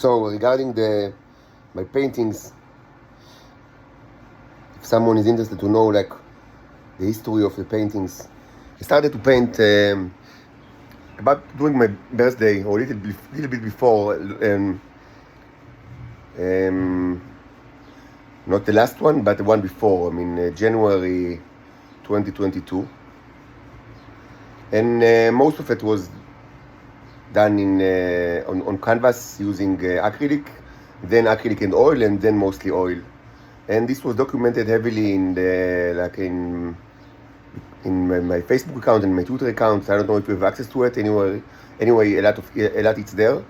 So regarding my paintings, if someone is interested to know like the history of the paintings, I started to paint about during my birthday or a little bit before, not the last one, but the one before. I mean January 2022, and most of it was done on canvas using acrylic, then acrylic and oil, and then mostly oil. And this was documented heavily in my Facebook account and my Twitter account. I don't know if you have access to it. Anyway, a lot it's there.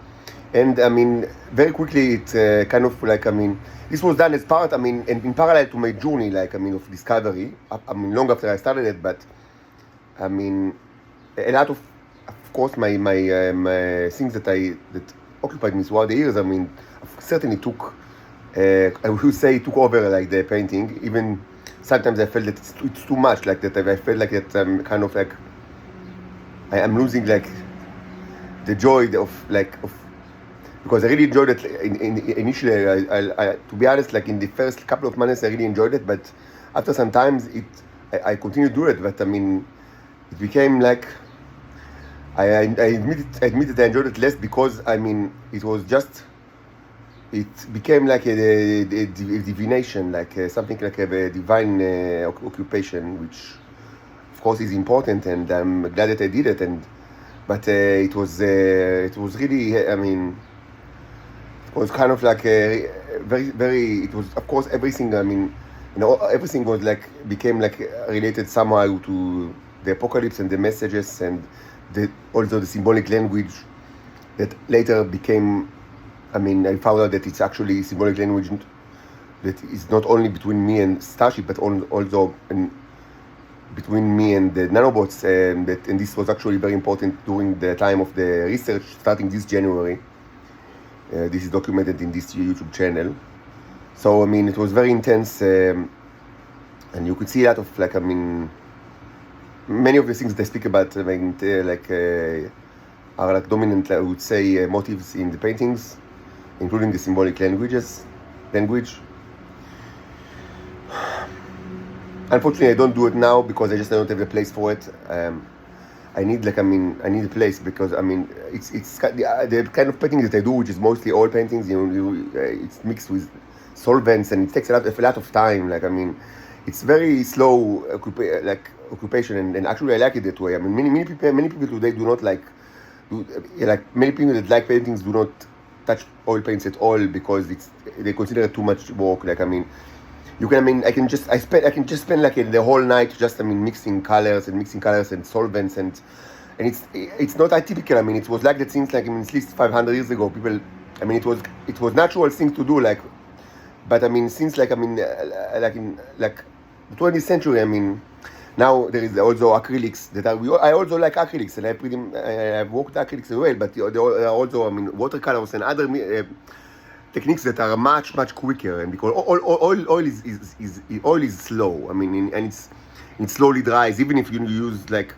And I mean, very quickly it kind of like, I mean, this was done as part, I mean, and in parallel to my journey, like, I mean, of discovery. I mean, long after I started it, but I mean, a lot of course, my things that occupied me throughout the years, I mean, certainly took, I would say, took over like the painting. Even sometimes I felt that it's too much, like that. I felt like that I'm kind of like I'm losing like the joy of because I really enjoyed it initially. I to be honest, like in the first couple of months, I really enjoyed it, but after some times, I continued to do it. But I mean, it became like I admitted I enjoyed it less because I mean it became like a divination, like something like a divine occupation, which of course is important, and I'm glad that I did it. But it was really, I mean, it was kind of like a very. It was, of course, everything. I mean, everything was like became like related somehow to the apocalypse and the messages and also the symbolic language that later became. I mean, I found out that it's actually symbolic language that is not only between me and Starship, but also between me and the nanobots, and this was actually very important during the time of the research starting this January. This is documented in this YouTube channel. So I mean, it was very intense, and you could see a lot of like, I mean, many of the things they speak about, I mean, are like dominant, I would say, motives in the paintings, including the symbolic language. Unfortunately, I don't do it now because I just don't have a place for it. I need a place because I mean, it's the kind of painting that I do, which is mostly oil paintings. It's mixed with solvents, and it takes a lot of time. Like, I mean, it's very slow occupation, and actually I like it that way. I mean, many people today do not like many people that like paintings do not touch oil paints at all because they consider it too much work. Like, I mean, I can just spend like the whole night just, I mean, mixing colors and solvents, and it's not atypical. I mean, it was like that since, like, I mean, at least 500 years ago. People, I mean, it was natural thing to do, like, but I mean, since like, I mean, in the 20th century, I mean, now there is also acrylics that I also like acrylics, and I've worked acrylics as well, but there are also, I mean, watercolors and other techniques that are much quicker, and because oil is slow. I mean, and it slowly dries, even if you use like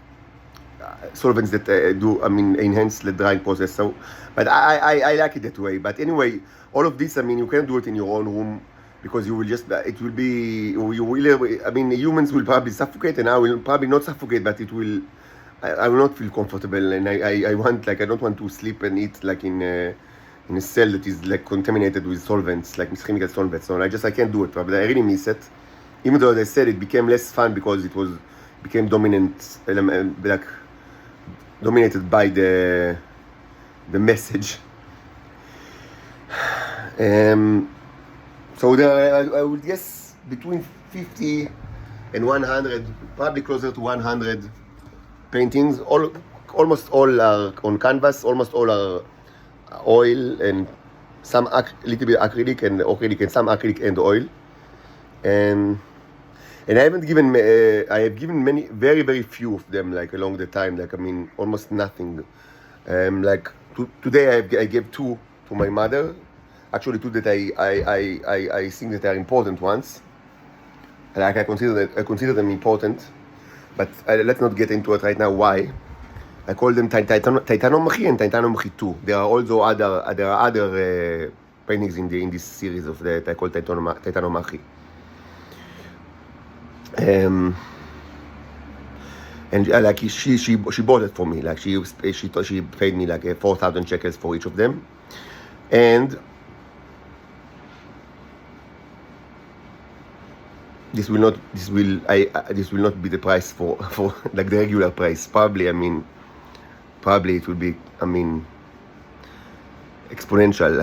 solvents that enhance the drying process. So, but I like it that way. But anyway, all of this, I mean, you can do it in your own room because you will just I mean, humans will probably suffocate, and I will probably not suffocate, but it will. I will not feel comfortable, and I don't want to sleep and eat like in a cell that is like contaminated with solvents, like chemical solvents. So I can't do it, but I really miss it. Even though, as I said, it became less fun because it became dominant element, like dominated by the message. So I would guess between 50 and 100, probably closer to 100 paintings. Almost all are on canvas. Almost all are oil, and some little bit acrylic and some acrylic and oil, and I have given many, very few of them, like, along the time, like, I mean, almost nothing. Like today I gave 2 to my mother, actually 2 that I think that are important ones, like I consider them important, but let's not get into it right now why. I call them Titanomachi and Titanomachi 2. There are also other paintings in this series of that I call Titanomachi. And like she bought it for me. Like she paid me like 4,000 shekels for each of them, and this will not be the price for like the regular price. Probably it will be exponential.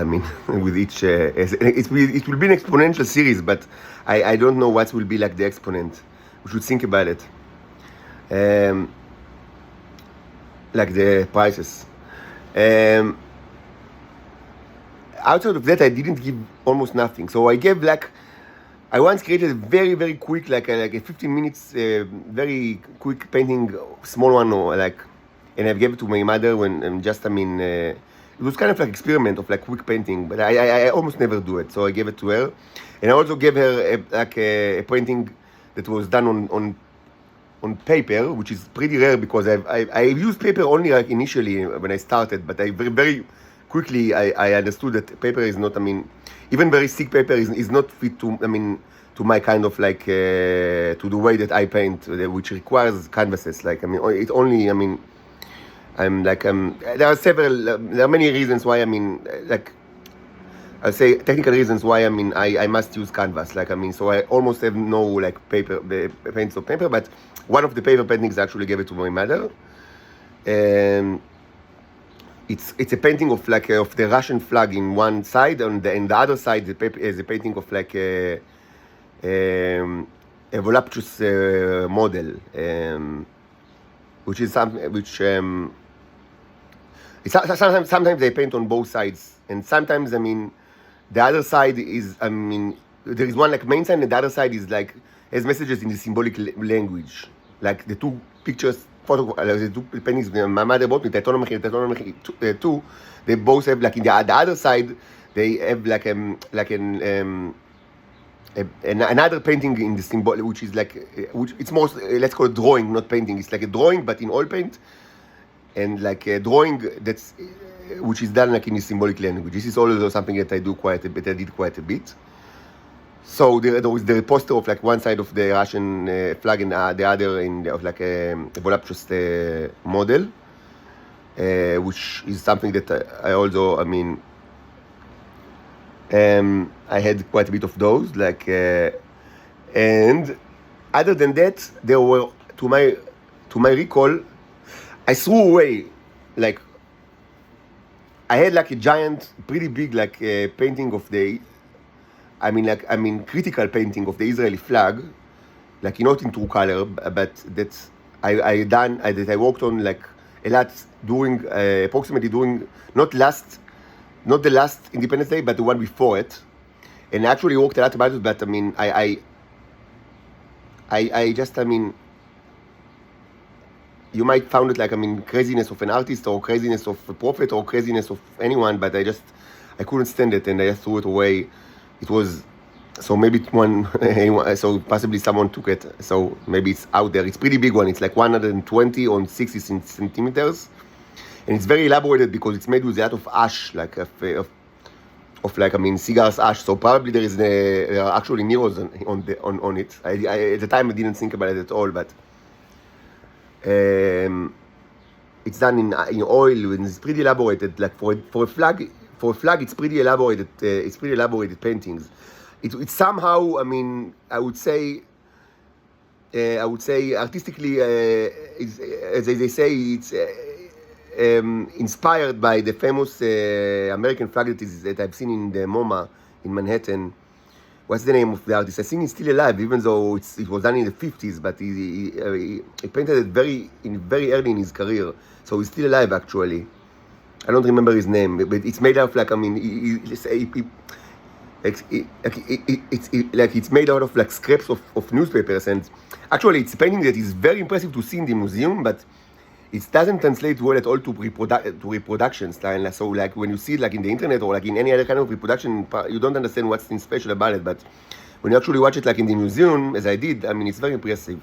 With each it will be an exponential series, but I don't know what will be like the exponent. We should think about it. Like the prices. Outside of that, I didn't give almost nothing. So I gave I once created a very, very quick, like a 15 minutes, very quick painting, small one, and I gave it to my mother when it was kind of like experiment of like quick painting, but I almost never do it. So I gave it to her, and I also gave her a painting that was done on paper, which is pretty rare because I used paper only like initially when I started, but I very quickly I understood that paper is not, even very thick paper is not fit to my kind of like to the way that I paint, which requires canvases. There are many reasons why I'll say technical reasons why I must use canvas. So I almost have no like paper paints of paper, but one of the paper paintings actually gave it to my mother, and it's a painting of of the Russian flag in one side, and the other side the paper is a painting of a voluptuous model, which is sometimes they paint on both sides, and sometimes the other side is there is one like main side, and the other side is like has messages in the symbolic language, like the two pictures. The two paintings my mother bought me, Titanomachi 2, they both have like in the other side they have another painting in the symbol, which is which it's more, let's call it drawing, not painting. It's like a drawing but in oil paint, and like a drawing that's which is done like in the symbolic language. This is also something that I did quite a bit. So there was the poster of like one side of the Russian flag and the other of like a voluptuous model, which is something that I also I had quite a bit of those, and other than that, there were to my recall, I threw away I had like a giant, pretty big painting of the critical painting of the Israeli flag, not in true color, but that I worked on a lot during approximately during not the last Independence Day, but the one before it, and I actually worked a lot about it. But I just you might found it craziness of an artist, or craziness of a prophet, or craziness of anyone, but I couldn't stand it, and I just threw it away. It was, so maybe so possibly someone took it, so maybe it's out there. It's pretty big one. It's like 120 on 60 centimeters, and it's very elaborated because it's made with a lot of ash, cigars ash. So probably there are actually mirrors on it. At the time I didn't think about it at all, but it's done in oil, and it's pretty elaborated. For a flag, it's pretty elaborated. It's pretty elaborated paintings. It's somehow, I would say artistically, as they say, it's inspired by the famous American flag that I've seen in the MoMA in Manhattan. What's the name of the artist? I think he's still alive, even though it was done in the 50s. But he painted it very early in his career, so he's still alive actually. I don't remember his name, but it's made out of it's made out of scraps of newspapers, and actually it's a painting that is very impressive to see in the museum, but it doesn't translate well at all to reproduction style. So when you see it in the internet or in any other kind of reproduction, you don't understand what's special about it. But when you actually watch it in the museum, as I did, it's very impressive.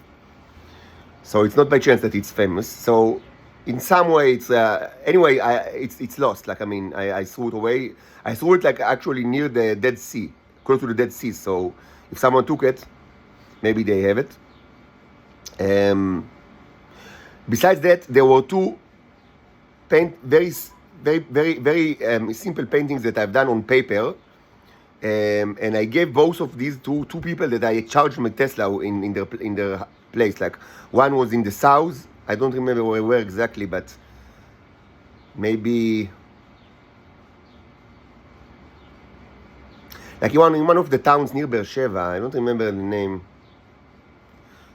So it's not by chance that it's famous. So in some way it's anyway it's lost. Like, I mean, I threw it away. I threw it like actually near the Dead Sea, close to the Dead Sea. So if someone took it, maybe they have it. Besides that, there were two very simple paintings that I've done on paper, and I gave both of these two people that I charged my Tesla in their place. Like, one was in the south. I don't remember where exactly, but maybe like in one of the towns near Beersheba. I don't remember the name.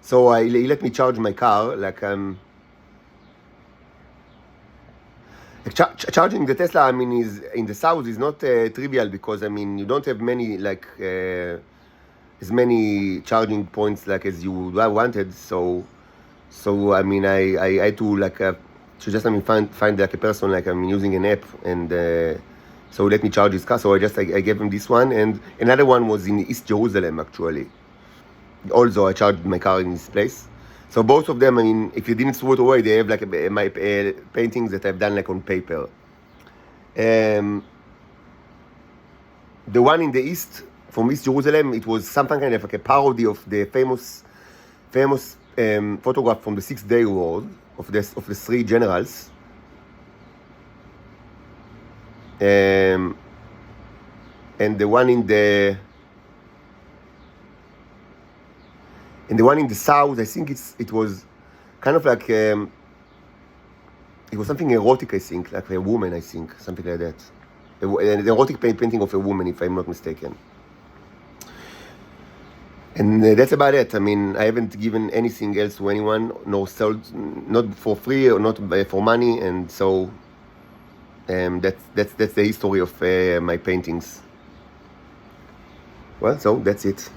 So he let me charge my car. Like, charging the Tesla, I mean, is in the south is not trivial, because I mean you don't have many like as many charging points like as you wanted. So I mean I had to like to just, I mean, find like a person, like I'm using an app, and so let me charge his car. So I gave him this one, and another one was in East Jerusalem actually. Also, I charged my car in this place. So both of them, I mean, if you didn't throw it away, they have like my paintings that I've done like on paper. The one in the east, from East Jerusalem, it was something kind of like a parody of the famous photograph from the 6 Day War of the three generals. And the one in the south, I think it was kind of like it was something erotic, I think, like a woman, I think, something like that. An erotic painting of a woman, if I'm not mistaken. And that's about it. I mean, I haven't given anything else to anyone, nor sold, not for free or not for money, and so that's the history of my paintings. Well, so that's it.